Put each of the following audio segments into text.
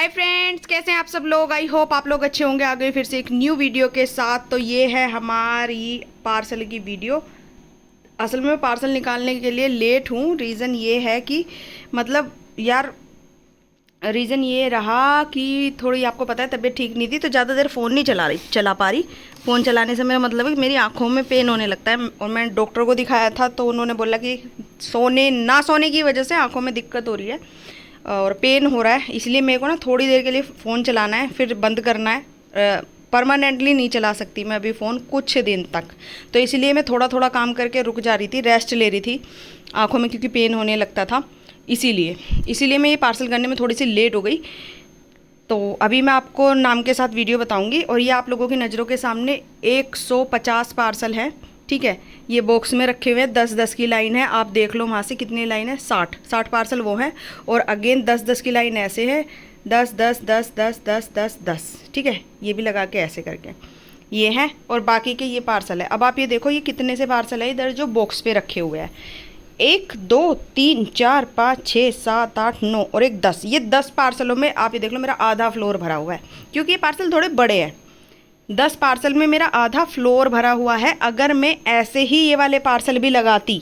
Hi friends, कैसे हैं आप सब लोग। आई होप आप लोग अच्छे होंगे। आ गए फिर से एक न्यू वीडियो के साथ। तो ये है हमारी पार्सल की वीडियो। असल में मैं पार्सल निकालने के लिए लेट हूँ। रीज़न ये है कि मतलब यार रीज़न ये रहा कि थोड़ी आपको पता है तबीयत ठीक नहीं थी, तो ज़्यादा देर फ़ोन नहीं चला पा रही। फ़ोन चलाने से मेरा मतलब है कि मेरी आँखों में पेन होने लगता है। और मैं डॉक्टर को दिखाया था तो उन्होंने बोला कि सोने की वजह से आँखों में दिक्कत हो रही है और पेन हो रहा है। इसलिए मेरे को ना थोड़ी देर के लिए फ़ोन चलाना है, फिर बंद करना है। परमानेंटली नहीं चला सकती मैं अभी फ़ोन कुछ दिन तक। तो इसलिए मैं थोड़ा थोड़ा काम करके रुक जा रही थी, रेस्ट ले रही थी आँखों में, क्योंकि पेन होने लगता था। इसीलिए मैं ये पार्सल करने में थोड़ी सी लेट हो गई। तो अभी मैं आपको नाम के साथ वीडियो बताऊंगी। और ये आप लोगों की नज़रों के सामने 150 पार्सल है, ठीक है। ये बॉक्स में रखे हुए हैं, 10-10 की लाइन है। आप देख लो वहाँ से कितनी लाइन है, 60 पार्सल वो हैं। और अगेन 10-10 की लाइन ऐसे है, 10-10-10-10-10-10-10, ठीक है। ये भी लगा के ऐसे करके ये हैं। और बाकी के ये पार्सल है। अब आप ये देखो ये कितने से पार्सल है इधर जो बॉक्स पे रखे हुए हैं। 1 2 3 4 5 6 7 8 9 और एक 10। ये 10 पार्सलों में आप ये देख लो मेरा आधा फ्लोर भरा हुआ है, क्योंकि ये पार्सल थोड़े बड़े हैं। 10 पार्सल में मेरा आधा फ्लोर भरा हुआ है। अगर मैं ऐसे ही ये वाले पार्सल भी लगाती,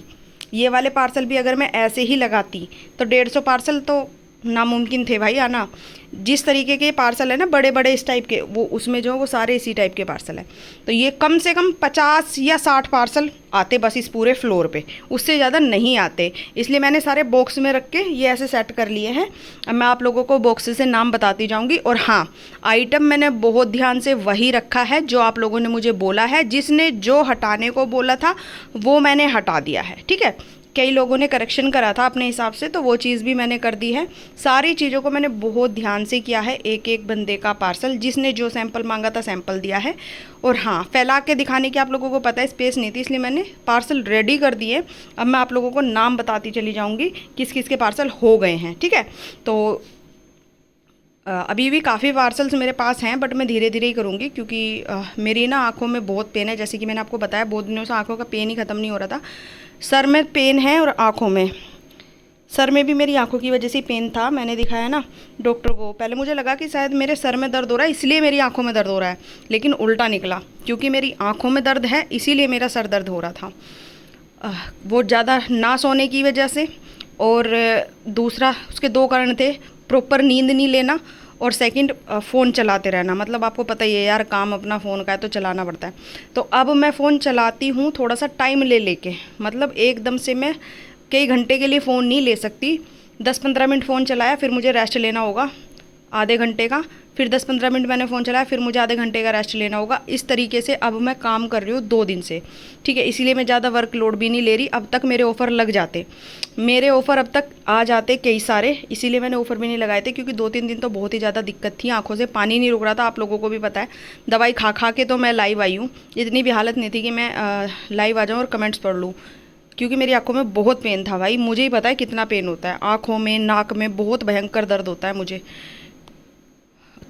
ये वाले पार्सल भी अगर मैं ऐसे ही लगाती तो 150 पार्सल तो नामुमकिन थे भाई आना। जिस तरीके के पार्सल है ना बड़े बड़े इस टाइप के, वो उसमें जो वो सारे इसी टाइप के पार्सल है। तो ये कम से कम 50 या 60 पार्सल आते बस इस पूरे फ्लोर पे, उससे ज़्यादा नहीं आते। इसलिए मैंने सारे बॉक्स में रख के ये ऐसे सेट कर लिए हैं। अब मैं आप लोगों को बॉक्स से नाम बताती जाऊँगी। और हाँ, आइटम मैंने बहुत ध्यान से वही रखा है जो आप लोगों ने मुझे बोला है। जिसने जो हटाने को बोला था वो मैंने हटा दिया है, ठीक है। कई लोगों ने करेक्शन करा था अपने हिसाब से, तो वो चीज़ भी मैंने कर दी है। सारी चीज़ों को मैंने बहुत ध्यान से किया है। एक एक बंदे का पार्सल, जिसने जो सैंपल मांगा था सैंपल दिया है। और हाँ, फैला के दिखाने की आप लोगों को पता है स्पेस नहीं थी, इसलिए मैंने पार्सल रेडी कर दिए। अब मैं आप लोगों को नाम बताती चली जाऊँगी किस किस के पार्सल हो गए हैं, ठीक है। तो अभी भी काफ़ी पार्सल्स मेरे पास हैं, बट मैं धीरे धीरे ही करूँगी, क्योंकि मेरी ना आँखों में बहुत पेन है। जैसे कि मैंने आपको बताया, बहुत दिनों से आँखों का पेन ही ख़त्म नहीं हो रहा था। सर में पेन है और आँखों में, सर में भी मेरी आँखों की वजह से पेन था। मैंने दिखाया ना डॉक्टर को। पहले मुझे लगा कि शायद मेरे सर में दर्द हो रहा है इसलिए मेरी आँखों में दर्द हो रहा है, लेकिन उल्टा निकला। क्योंकि मेरी आँखों में दर्द है इसीलिए मेरा सर दर्द हो रहा था। वो ज़्यादा ना सोने की वजह से, और दूसरा उसके 2 कारण थे। प्रॉपर नींद नहीं लेना, और सेकंड फ़ोन चलाते रहना। मतलब आपको पता ही है यार, काम अपना फ़ोन का है तो चलाना पड़ता है। तो अब मैं फ़ोन चलाती हूँ थोड़ा सा टाइम ले लेके। मतलब एकदम से मैं कई घंटे के लिए फ़ोन नहीं ले सकती। 10-15 मिनट फ़ोन चलाया, फिर मुझे रेस्ट लेना होगा आधे घंटे का। फिर 10-15 मिनट मैंने फ़ोन चलाया, फिर मुझे आधे घंटे का रेस्ट लेना होगा। इस तरीके से अब मैं काम कर रही हूँ 2 दिन से, ठीक है। इसीलिए मैं ज़्यादा वर्कलोड भी नहीं ले रही। अब तक मेरे ऑफ़र लग जाते, मेरे ऑफ़र अब तक आ जाते कई सारे। इसीलिए मैंने ऑफ़र भी नहीं लगाए थे, क्योंकि 2-3 दिन तो बहुत ही ज़्यादा दिक्कत थी। आँखों से पानी नहीं रुक रहा था, आप लोगों को भी पता है। दवाई खा खा के तो मैं लाइव आई हूँ। इतनी भी हालत नहीं थी कि मैं लाइव आ जाऊँ और कमेंट्स पढ़ लूँ, क्योंकि मेरी आँखों में बहुत पेन था भाई। मुझे ही पता है कितना पेन होता है आँखों में, नाक में बहुत भयंकर दर्द होता है मुझे।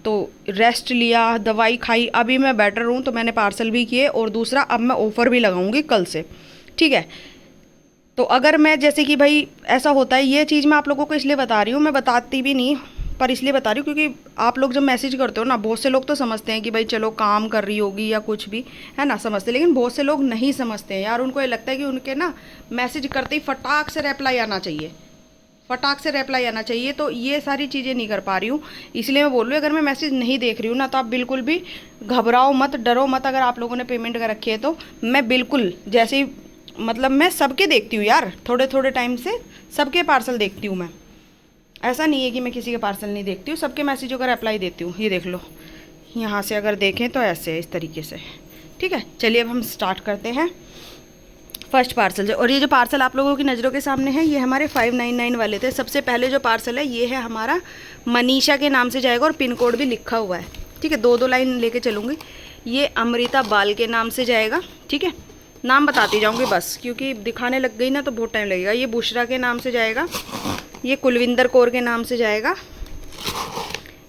तो रेस्ट लिया, दवाई खाई, अभी मैं बेटर हूँ। तो मैंने पार्सल भी किए, और दूसरा अब मैं ऑफ़र भी लगाऊंगी कल से, ठीक है। तो अगर मैं जैसे कि भाई ऐसा होता है, ये चीज़ मैं आप लोगों को इसलिए बता रही हूँ, मैं बताती भी नहीं पर इसलिए बता रही हूँ क्योंकि आप लोग जब मैसेज करते हो ना, बहुत से लोग तो समझते हैं कि भाई चलो काम कर रही होगी या कुछ भी है ना, समझते। लेकिन बहुत से लोग नहीं समझते हैं यार। उनको ये लगता है कि उनके ना मैसेज करते ही फटाक से रिप्लाई आना चाहिए, फटाक से रिप्लाई आना चाहिए। तो ये सारी चीज़ें नहीं कर पा रही हूँ, इसलिए मैं बोल रही हूँ अगर मैं मैसेज नहीं देख रही हूँ ना, तो आप बिल्कुल भी घबराओ मत, डरो मत। अगर आप लोगों ने पेमेंट कर रखी है तो मैं बिल्कुल जैसे ही, मतलब मैं सबके देखती हूँ यार, थोड़े थोड़े टाइम से सबके पार्सल देखती हूँ मैं। ऐसा नहीं है कि मैं किसी के पार्सल नहीं देखती हूँ, सबके मैसेजों का रिप्लाई देती हूँ। ये देख लो, यहाँ से अगर देखें तो ऐसे है, इस तरीके से, ठीक है। चलिए अब हम स्टार्ट करते हैं फर्स्ट पार्सल से। और ये जो पार्सल आप लोगों की नज़रों के सामने है, ये हमारे 599 वाले थे। सबसे पहले जो पार्सल है ये है हमारा, मनीषा के नाम से जाएगा और पिन कोड भी लिखा हुआ है, ठीक है। 2-2 लाइन लेके चलूँगी। ये अमृता बाल के नाम से जाएगा, ठीक है। नाम बताती जाऊँगी बस, क्योंकि दिखाने लग गई ना तो बहुत टाइम लगेगा। ये बुशरा के नाम से जाएगा, ये कुलविंदर कौर के नाम से जाएगा,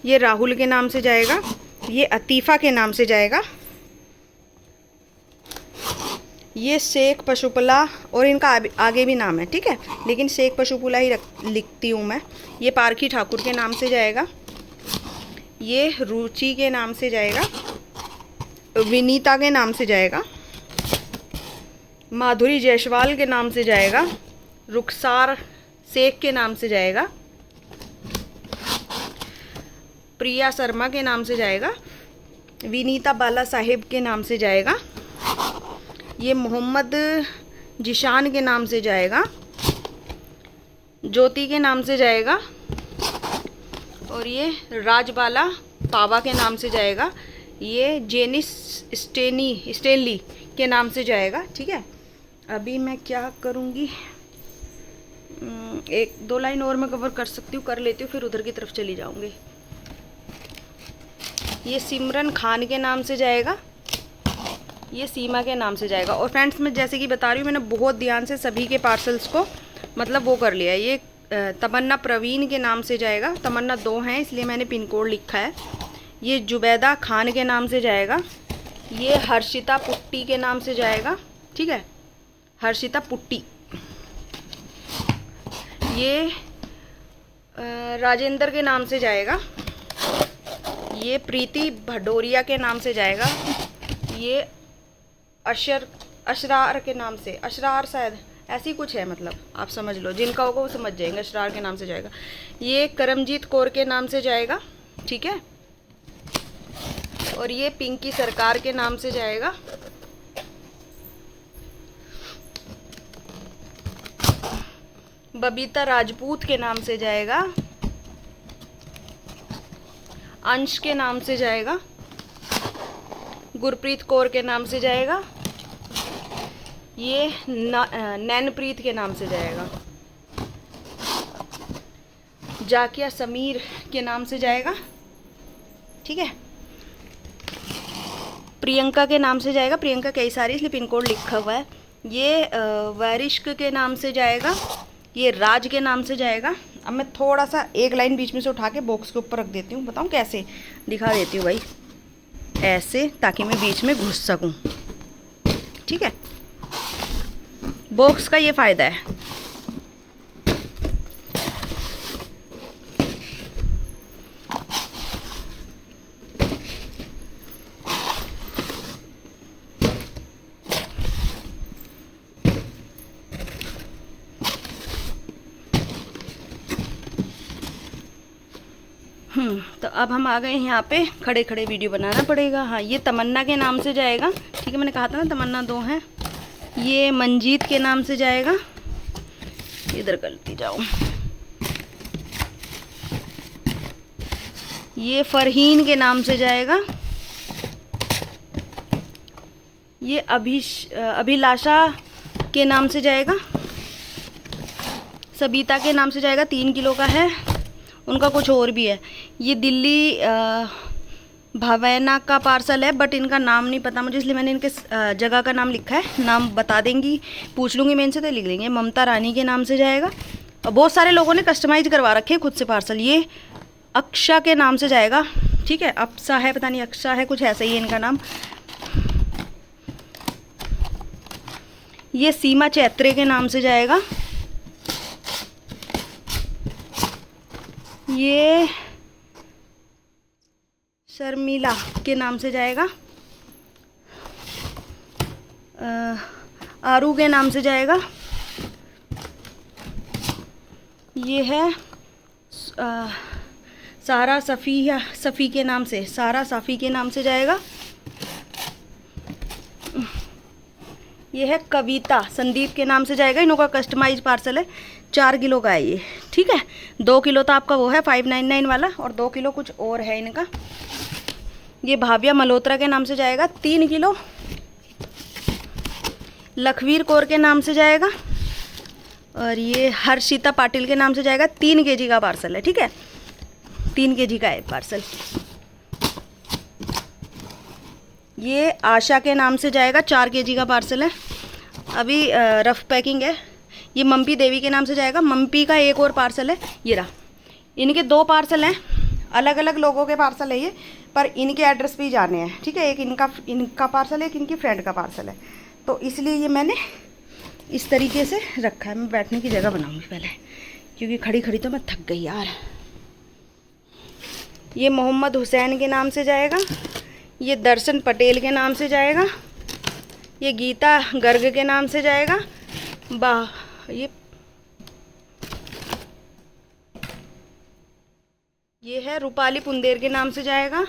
ये राहुल के नाम से जाएगा, ये अतीफ़ा के नाम से जाएगा, ये शेख पशुपला, और इनका आगे भी नाम है, ठीक है, लेकिन शेख पशुपला ही लिखती हूँ मैं। ये पारखी ठाकुर के नाम से जाएगा, ये रुचि के नाम से जाएगा, विनीता के नाम से जाएगा, माधुरी जायसवाल के नाम से जाएगा, रुखसार शेख के नाम से जाएगा, प्रिया शर्मा के नाम से जाएगा, विनीता बाला साहेब के नाम से जाएगा, ये मोहम्मद जिशान के नाम से जाएगा, ज्योति के नाम से जाएगा, और ये राजबाला पावा के नाम से जाएगा, ये जेनिस स्टेनली के नाम से जाएगा। ठीक है, अभी मैं क्या करूँगी, एक दो लाइन और मैं कवर कर सकती हूँ, कर लेती हूँ, फिर उधर की तरफ चली जाऊँगी। ये सिमरन खान के नाम से जाएगा, ये सीमा के नाम से जाएगा। और फ्रेंड्स मैं जैसे कि बता रही हूँ, मैंने बहुत ध्यान से सभी के पार्सल्स को मतलब वो कर लिया है। ये तमन्ना प्रवीण के नाम से जाएगा, तमन्ना 2 हैं इसलिए मैंने पिन कोड लिखा है। ये जुबैदा खान के नाम से जाएगा, ये हर्षिता पुट्टी के नाम से जाएगा। ठीक है, हर्षिता पुट्टी। ये राजेंद्र के नाम से जाएगा, ये प्रीति भडोरिया के नाम से जाएगा, ये अशरार के नाम से, अशरार शायद ऐसी कुछ है, मतलब आप समझ लो, जिनका होगा वो समझ जाएंगे, अशरार के नाम से जाएगा। ये करमजीत कौर के नाम से जाएगा। ठीक है, और ये पिंकी सरकार के नाम से जाएगा। बबीता राजपूत के नाम से जाएगा, अंश के नाम से जाएगा, गुरप्रीत कौर के नाम से जाएगा, ये नैनप्रीत के नाम से जाएगा, जाकिया समीर के नाम से जाएगा। ठीक है, प्रियंका के नाम से जाएगा, प्रियंका कई सारी इसलिए पिन कोड लिखा हुआ है। ये वरिष्क के नाम से जाएगा, ये राज के नाम से जाएगा। अब मैं थोड़ा सा एक लाइन बीच में से उठा के बॉक्स के ऊपर रख देती हूँ, बताऊँ कैसे, दिखा देती हूँ भाई, ऐसे, ताकि मैं बीच में घुस सकूँ। ठीक है, बॉक्स का ये फ़ायदा है। तो अब हम आ गए हैं यहाँ पे, खड़े खड़े वीडियो बनाना पड़ेगा। हाँ, ये तमन्ना के नाम से जाएगा। ठीक है, मैंने कहा था ना तमन्ना 2 हैं। ये मंजीत के नाम से जाएगा, इधर करती जाऊँ। ये फरहीन के नाम से जाएगा, ये अभिलाषा के नाम से जाएगा, सबिता के नाम से जाएगा, 3 किलो का है, उनका कुछ और भी है। ये दिल्ली भावैना का पार्सल है, बट इनका नाम नहीं पता मुझे, इसलिए मैंने इनके जगह का नाम लिखा है, नाम बता देंगी, पूछ लूँगी मैं इनसे तो लिख लेंगे। ममता रानी के नाम से जाएगा, और बहुत सारे लोगों ने कस्टमाइज करवा रखे हैं खुद से पार्सल। ये अक्षा के नाम से जाएगा। ठीक है, अप्सा है, पता नहीं अक्षा है, कुछ ऐसा ही है इनका नाम। ये सीमा चैत्रे के नाम से जाएगा, ये शर्मिला के नाम से जाएगा, आरू के नाम से जाएगा, ये है सारा सफ़ी के नाम से, सारा सफ़ी के नाम से जाएगा। ये है कविता संदीप के नाम से जाएगा, इन्हों का कस्टमाइज पार्सल है, 4 किलो का है ये। ठीक है, 2 किलो तो आपका वो है 599 वाला, और 2 किलो कुछ और है इनका। ये भाव्या मल्होत्रा के नाम से जाएगा, 3 किलो। लखवीर कौर के नाम से जाएगा, और ये हर्षिता पाटिल के नाम से जाएगा, 3 केजी का पार्सल है। ठीक है, 3 केजी का है पार्सल। ये आशा के नाम से जाएगा, 4 केजी का पार्सल है, अभी रफ पैकिंग है। ये मम्पी देवी के नाम से जाएगा, मम्पी का एक और पार्सल है, ये रहा। इनके 2 पार्सल हैं, अलग अलग लोगों के पार्सल है ये, पर इनके एड्रेस पे ही जाने हैं। ठीक है, एक इनका पार्सल है, एक इनकी फ्रेंड का पार्सल है, तो इसलिए ये मैंने इस तरीके से रखा है। मैं बैठने की जगह बनाऊंगी पहले, क्योंकि खड़ी खड़ी तो मैं थक गई यार। ये मोहम्मद हुसैन के नाम से जाएगा। ये दर्शन पटेल के नाम से जाएगा। ये गीता गर्ग के नाम से जाएगा। ये है रूपाली पुंदेर के नाम से जाएगा।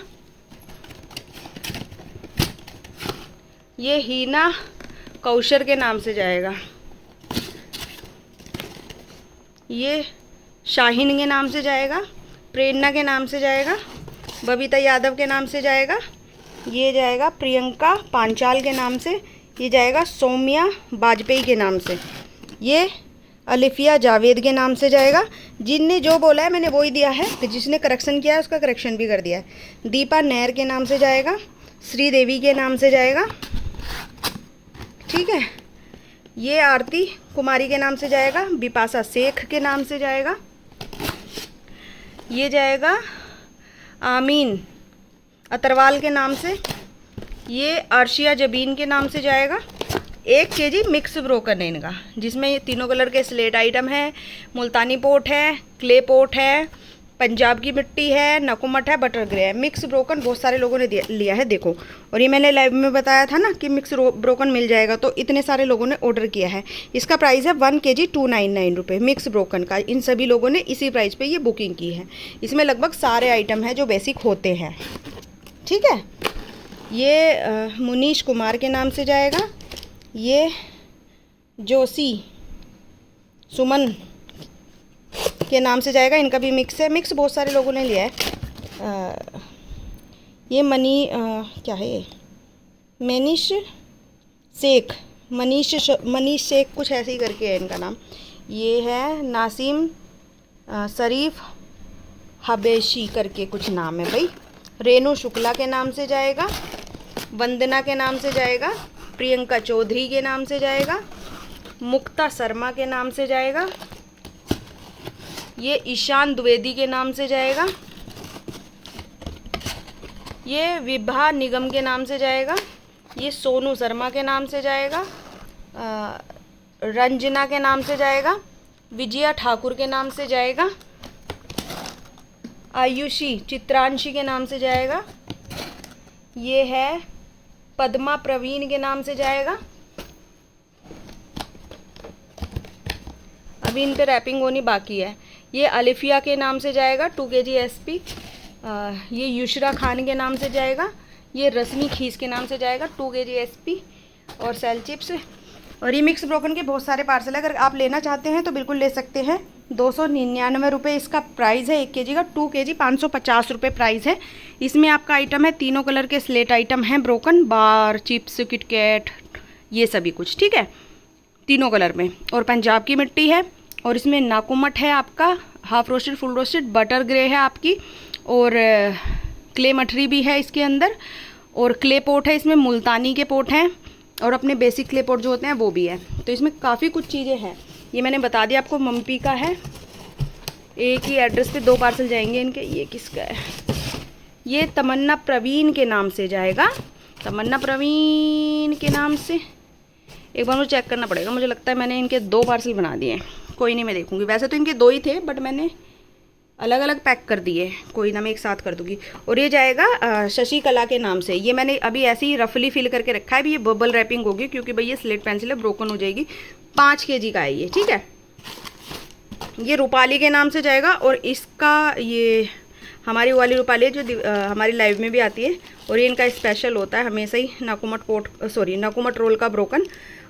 ये हीना कौशर के नाम से जाएगा। ये शाहीन के नाम से जाएगा। प्रेरणा के नाम से जाएगा। बबीता यादव के नाम से जाएगा। ये जाएगा प्रियंका पांचाल के नाम से। ये जाएगा सौम्या वाजपेयी के नाम से। ये अलिफिया जावेद के नाम से जाएगा। जिनने जो बोला है मैंने वो ही दिया है, तो जिसने करेक्शन किया है उसका करेक्शन भी कर दिया है। दीपा नैर के नाम से जाएगा। श्रीदेवी के नाम से जाएगा। ठीक है। ये आरती कुमारी के नाम से जाएगा। बिपाशा शेख के नाम से जाएगा। ये जाएगा आमीन अतरवाल के नाम से। ये अर्शिया जबीन के नाम से जाएगा। 1 केजी मिक्स ब्रोकन है इनका, जिसमें ये तीनों कलर के स्लेट आइटम है, मुल्तानी पोट है, क्ले पोट है, पंजाब की मिट्टी है, नकुमट है, बटर ग्रे है। मिक्स ब्रोकन बहुत सारे लोगों ने लिया है देखो। और ये मैंने लाइव में बताया था ना कि मिक्स ब्रोकन मिल जाएगा, तो इतने सारे लोगों ने ऑर्डर किया है। इसका प्राइस है 1 केजी 299 रुपये मिक्स ब्रोकन का। इन सभी लोगों ने इसी प्राइस पे ये बुकिंग की है। इसमें लगभग सारे आइटम हैं जो बेसिक होते हैं। ठीक है। ये मुनीश कुमार के नाम से जाएगा। ये जोशी सुमन के नाम से जाएगा। इनका भी मिक्स है। मिक्स बहुत सारे लोगों ने लिया है। ये क्या है ये, मनीष शेख कुछ ऐसे ही करके है इनका नाम। ये है नासिम शरीफ हबेशी करके कुछ नाम है भाई। रेनू शुक्ला के नाम से जाएगा। वंदना के नाम से जाएगा। प्रियंका चौधरी के नाम से जाएगा। मुक्ता शर्मा के नाम से जाएगा। ये ईशान द्विवेदी के नाम से जाएगा। ये विभा निगम के नाम से जाएगा। ये सोनू शर्मा के नाम से जाएगा। रंजना के नाम से जाएगा। विजया ठाकुर के नाम से जाएगा। आयुषी चित्रांशी के नाम से जाएगा। ये है पद्मा प्रवीण के नाम से जाएगा। अभी इन पे रैपिंग होनी बाकी है। ये अलिफिया के नाम से जाएगा 2 केजी SP। ये युशरा खान के नाम से जाएगा। ये रश्मि खीस के नाम से जाएगा 2 केजी SP और सेल चिप्स। और ये मिक्स ब्रोकन के बहुत सारे पार्सल है, अगर आप लेना चाहते हैं तो बिल्कुल ले सकते हैं। 299 रुपये इसका प्राइस है 1 केजी का। 2 केजी 550 रुपये प्राइस है। इसमें आपका आइटम है, तीनों कलर के स्लेट आइटम हैं, ब्रोकन बार, चिप्स, किटकैट, ये सभी कुछ। ठीक है, तीनों कलर में। और पंजाब की मिट्टी है। और इसमें नाकुमट है आपका, half roasted, full roasted, butter grey है आपकी, और क्ले मठरी भी है इसके अंदर, और क्ले पोट है इसमें, मुल्तानी के पोट हैं, और अपने बेसिक क्ले पोट जो होते हैं वो भी है। तो इसमें काफ़ी कुछ चीज़ें हैं। ये मैंने बता दिया आपको। मम्पी का है। एक ही एड्रेस पे 2 पार्सल जाएंगे इनके। ये किसका है? ये तमन्ना प्रवीण के नाम से जाएगा। तमन्ना प्रवीण के नाम से एक बार मुझे चेक करना पड़ेगा। मुझे लगता है मैंने इनके 2 पार्सल बना दिए हैं। कोई नहीं, मैं देखूँगी। वैसे तो इनके 2 ही थे, बट मैंने अलग अलग पैक कर दिए। कोई ना, मैं एक साथ कर दूँगी। और ये जाएगा शशि कला के नाम से। ये मैंने अभी ऐसे ही रफली फिल करके रखा है। अभी ये बबल रैपिंग होगी, क्योंकि भाई ये स्लेट पेंसिल है, ब्रोकन हो जाएगी। 5 केजी का है ये। ठीक है। ये रूपाली के नाम से जाएगा। और इसका ये हमारी वाली रूपाली है जो हमारी लाइव में भी आती है। और ये इनका स्पेशल होता है हमेशा ही, नकुमट रोल का ब्रोकन।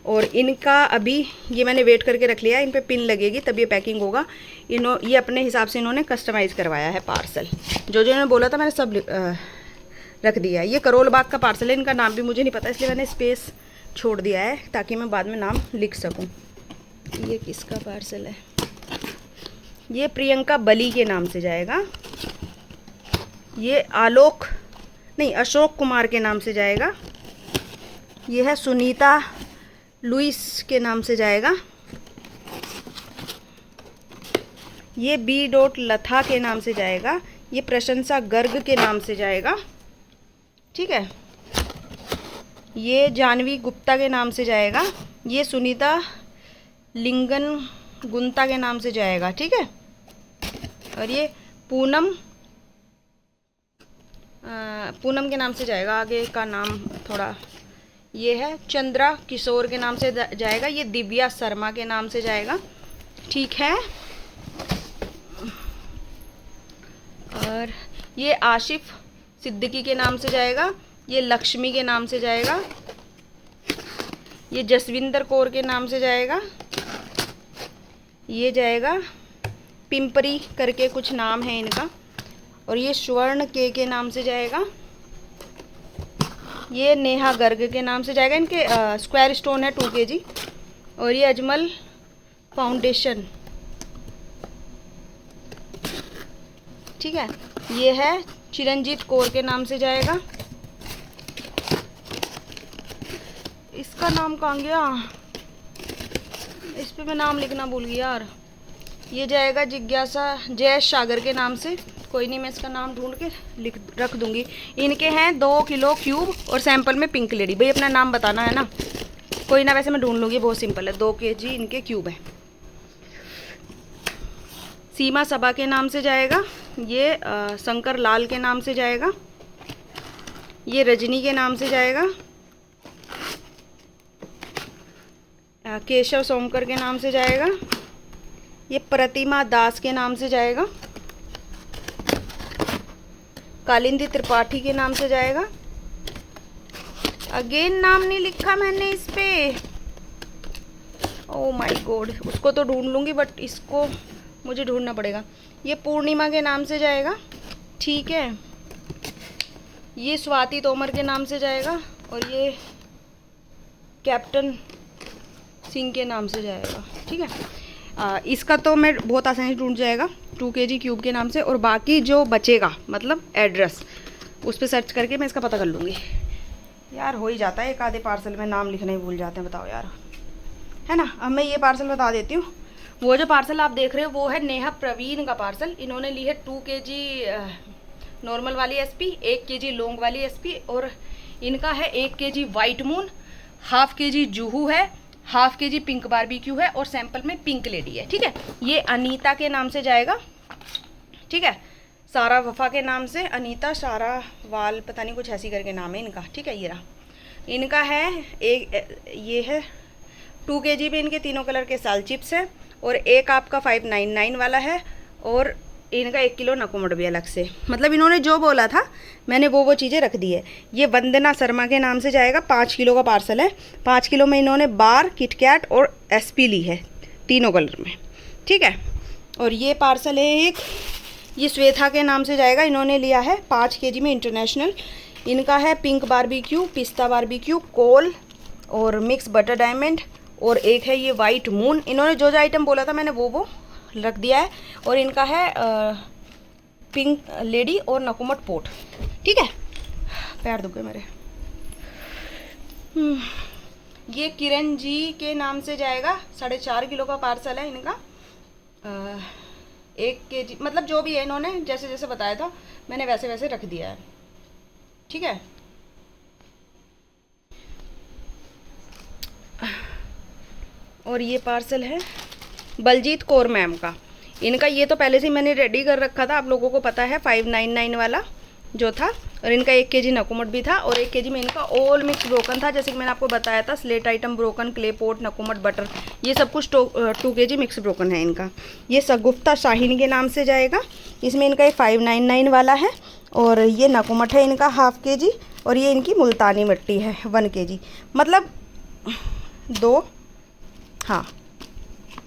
और इनका अभी ये मैंने वेट करके रख लिया है। इन पे पिन लगेगी तब ये पैकिंग होगा। ये अपने हिसाब से इन्होंने कस्टमाइज़ करवाया है पार्सल। जो इन्होंने बोला था मैंने सब रख दिया है। ये करोल बाग का पार्सल है। इनका नाम भी मुझे नहीं पता, इसलिए मैंने स्पेस छोड़ दिया है ताकि मैं बाद में नाम लिख सकूं। ये किसका पार्सल है? ये प्रियंका बली के नाम से जाएगा। ये अशोक कुमार के नाम से जाएगा। ये है सुनीता लुइस के नाम से जाएगा। ये B. लथा के नाम से जाएगा। ये प्रशंसा गर्ग के नाम से जाएगा। ठीक है। ये जानवी गुप्ता के नाम से जाएगा। ये सुनीता लिंगन गुंता के नाम से जाएगा। ठीक है। और ये पूनम पूनम के नाम से जाएगा, आगे का नाम थोड़ा ये है, चंद्रा किशोर के नाम से जाएगा, ये दिव्या शर्मा के नाम से जाएगा, ठीक है। और ये आशिफ सिद्दीकी के नाम से जाएगा, ये लक्ष्मी के नाम से जाएगा, ये जसविंदर कौर के नाम से जाएगा, ये जाएगा पिंपरी करके कुछ नाम है इनका, और ये स्वर्ण के नाम से जाएगा, ये नेहा गर्ग के नाम से जाएगा, इनके स्क्वायर स्टोन है 2 kg, और ये अजमल फाउंडेशन, ठीक है। ये है चिरंजीत कौर के नाम से जाएगा, इसका नाम कहाँ गया, इस पे मैं नाम लिखना भूल गई यार। ये जाएगा जिज्ञासा जयेश सागर के नाम से, कोई नहीं मैं इसका नाम ढूंढ के रख दूंगी। इनके हैं 2 किलो क्यूब और सैंपल में पिंक लेडी, भाई अपना नाम बताना है ना, कोई ना वैसे मैं ढूंढ लूँगी, बहुत सिंपल है, 2 kg इनके क्यूब है। सीमा सबा के नाम से जाएगा, ये शंकर लाल के नाम से जाएगा, ये रजनी के नाम से जाएगा, केशव सोमकर के नाम से जाएगा, ये प्रतिमा दास के नाम से जाएगा, कालिंदी त्रिपाठी के नाम से जाएगा, अगेन नाम नहीं लिखा मैंने इस पे, ओह माय गॉड, उसको तो ढूंढ लूँगी बट इसको मुझे ढूंढना पड़ेगा। ये पूर्णिमा के नाम से जाएगा, ठीक है। ये स्वाति तोमर के नाम से जाएगा, और ये कैप्टन सिंह के नाम से जाएगा, ठीक है। इसका तो मैं बहुत आसानी से ढूंढ जाएगा 2 kg क्यूब के नाम से, और बाकी जो बचेगा मतलब एड्रेस उस पर सर्च करके मैं इसका पता कर लूँगी। यार हो ही जाता है, एक आधे पार्सल में नाम लिखना ही भूल जाते हैं, बताओ यार, है ना। अब मैं ये पार्सल बता देती हूँ। वो जो पार्सल आप देख रहे हो वो है नेहा प्रवीण का पार्सल। इन्होंने ली है 2 kg नॉर्मल वाली एसपी, 1 kg लॉन्ग वाली एसपी, और इनका है 1 kg white moon, ½ kg Juhu है, ½ kg पिंक बारबेक्यू है, और सैंपल में पिंक लेडी है, ठीक है। ये अनीता के नाम से जाएगा, ठीक है। सारा वफा के नाम से, अनीता सारा वाल पता नहीं कुछ ऐसी करके नाम है इनका, ठीक है। ये रहा इनका है ये है 2 kg में इनके तीनों कलर के साल चिप्स हैं, और एक आपका 599 वाला है, और इनका 1 किलो नकुमट भी अलग से। मतलब इन्होंने जो बोला था मैंने वो चीज़ें रख दी है। ये वंदना शर्मा के नाम से जाएगा, 5 किलो का पार्सल है। 5 किलो में इन्होंने बार, किटकैट और एसपी ली है, तीनों कलर में, ठीक है। और ये पार्सल है एक, ये श्वेता के नाम से जाएगा, इन्होंने लिया है 5 kg में इंटरनेशनल। इनका है पिंक बारबेक्यू, पिस्ता बारबेक्यू, कोल और मिक्स बटर डायमंड, और एक है ये वाइट मून। इन्होंने जो जो आइटम बोला था मैंने वो रख दिया है। और इनका है पिंक लेडी और नकुमट पोट, ठीक है। पैर दुख गए मेरे। ये किरण जी के नाम से जाएगा, 4.5 किलो का पार्सल है इनका। 1 kg मतलब जो भी है इन्होंने जैसे जैसे बताया था मैंने वैसे वैसे रख दिया है, ठीक है। और ये पार्सल है बलजीत कौर मैम का। इनका ये तो पहले से मैंने रेडी कर रखा था, आप लोगों को पता है 599 वाला जो था। और इनका 1 kg नकुमट भी था, और 1 kg में इनका ऑल मिक्स ब्रोकन था, जैसे कि मैंने आपको बताया था। Slate item broken, clay pot, नकुमट, बटर, ये सब कुछ 2 kg मिक्स ब्रोकन है इनका। ये सगुफ्ता शाहीन के नाम से जाएगा, इसमें इनका एक 599 वाला है। और ये नकुमट है इनका ½ kg, और ये इनकी मुल्तानी मिट्टी है 1 kg। मतलब 2, हाँ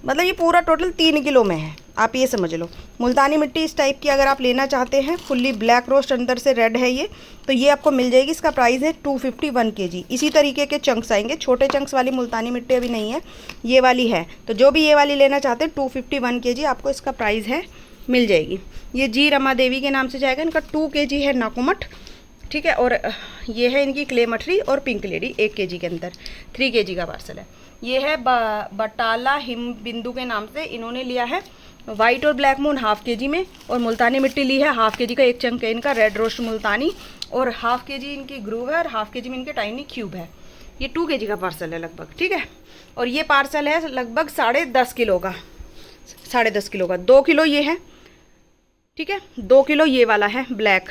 मतलब ये पूरा टोटल 3 किलो में है, आप ये समझ लो। मुल्तानी मिट्टी इस टाइप की अगर आप लेना चाहते हैं, फुल्ली ब्लैक रोस्ट अंदर से रेड है ये, तो ये आपको मिल जाएगी। इसका प्राइस है 250 1 kg। इसी तरीके के चंक्स आएंगे, छोटे चंक्स वाली मुल्तानी मिट्टी अभी नहीं है, ये वाली है। तो जो भी ये वाली लेना चाहते हैं 250 1 kg आपको इसका प्राइस है, मिल जाएगी। ये जी रमा देवी के नाम से जाएगा, इनका 2 kg है नाकुमट, ठीक है। और ये है इनकी क्ले मठरी और पिंक लेडी 1 kg के अंदर, 3 kg का पार्सल है। ये है बटाला हिम बिंदु के नाम से, इन्होंने लिया है वाइट और ब्लैक मून ½ kg में, और मुल्तानी मिट्टी ली है ½ kg का एक चंक है इनका रेड रोस्ट मुल्तानी, और ½ kg इनकी ग्रूव है, और ½ kg में इनके टाइनी क्यूब है। ये 2 kg का पार्सल है लगभग, ठीक है। और ये पार्सल है लगभग 10.5 किलो का, 10.5 किलो का। 2 किलो ये है, ठीक है। 2 किलो ये वाला है black,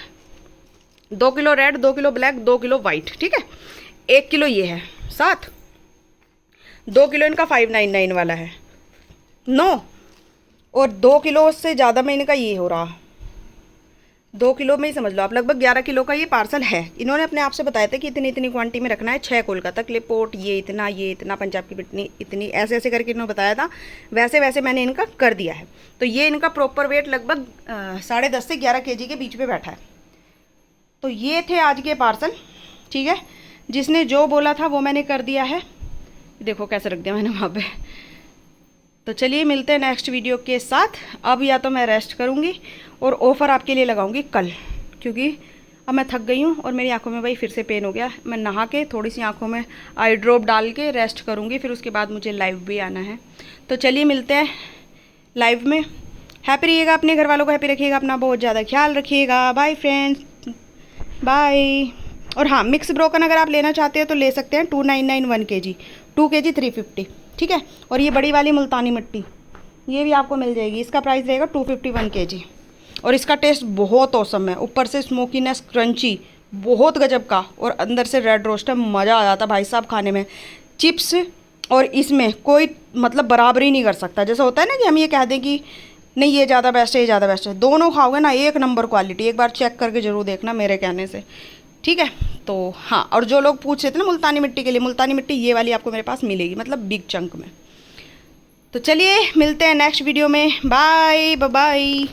2 kilo red, 2 kilo black, 2 kilo white, ठीक है। 1 किलो ये है 7, 2 किलो इनका 599 वाला है 9, और 2 किलो से ज़्यादा में इनका ये हो रहा, 2 किलो में ही समझ लो आप, लगभग 11 किलो का ये पार्सल है। इन्होंने अपने आप से बताया था कि इतनी इतनी क्वांटिटी में रखना है। 6 कोलकाता क्लिपोर्ट, ये इतना पंजाब की पिटनी इतनी, ऐसे ऐसे करके इन्होंने बताया था, वैसे वैसे मैंने इनका कर दिया है। तो ये इनका प्रॉपर वेट लगभग 10.5 से 11 kg के बीच में बैठा है। तो ये थे आज के पार्सल, ठीक है। जिसने जो बोला था वो मैंने कर दिया है। देखो कैसे रख दिया मैंने वहाँ पे। तो चलिए मिलते हैं नेक्स्ट वीडियो के साथ। अब या तो मैं रेस्ट करूँगी और ऑफ़र आपके लिए लगाऊंगी कल, क्योंकि अब मैं थक गई हूँ और मेरी आंखों में भाई फिर से पेन हो गया। मैं नहा के थोड़ी सी आंखों में आई ड्रॉप डाल के रेस्ट करूँगी, फिर उसके बाद मुझे लाइव भी आना है। तो चलिए मिलते हैं लाइव में। हैप्पी रहिएगा, अपने घर वालों को हैप्पी रखिएगा, अपना बहुत ज़्यादा ख्याल रखिएगा। Bye friends, bye. और हाँ, मिक्स ब्रोकन अगर आप लेना चाहते हो तो ले सकते हैं, 299 1 kg, 2 kg 350, ठीक है। और ये बड़ी वाली मुल्तानी मिट्टी ये भी आपको मिल जाएगी, इसका प्राइस रहेगा 250 1 kg। और इसका टेस्ट बहुत औसम है, ऊपर से स्मोकीनेस क्रंची बहुत गजब का, और अंदर से रेड रोस्ट है, मज़ा आ जाता भाई साहब खाने में। चिप्स और इसमें कोई मतलब बराबरी नहीं कर सकता। जैसा होता है ना कि हम ये कह दें कि नहीं ये ज़्यादा बेस्ट है, ये ज़्यादा बेस्ट है, दोनों खाओगे ना एक नंबर क्वालिटी। एक बार चेक करके ज़रूर देखना मेरे कहने से, ठीक है। तो हाँ, और जो लोग पूछ रहे थे ना मुल्तानी मिट्टी के लिए, मुल्तानी मिट्टी ये वाली आपको मेरे पास मिलेगी, मतलब बिग चंक में। तो चलिए मिलते हैं नेक्स्ट वीडियो में। Bye bye.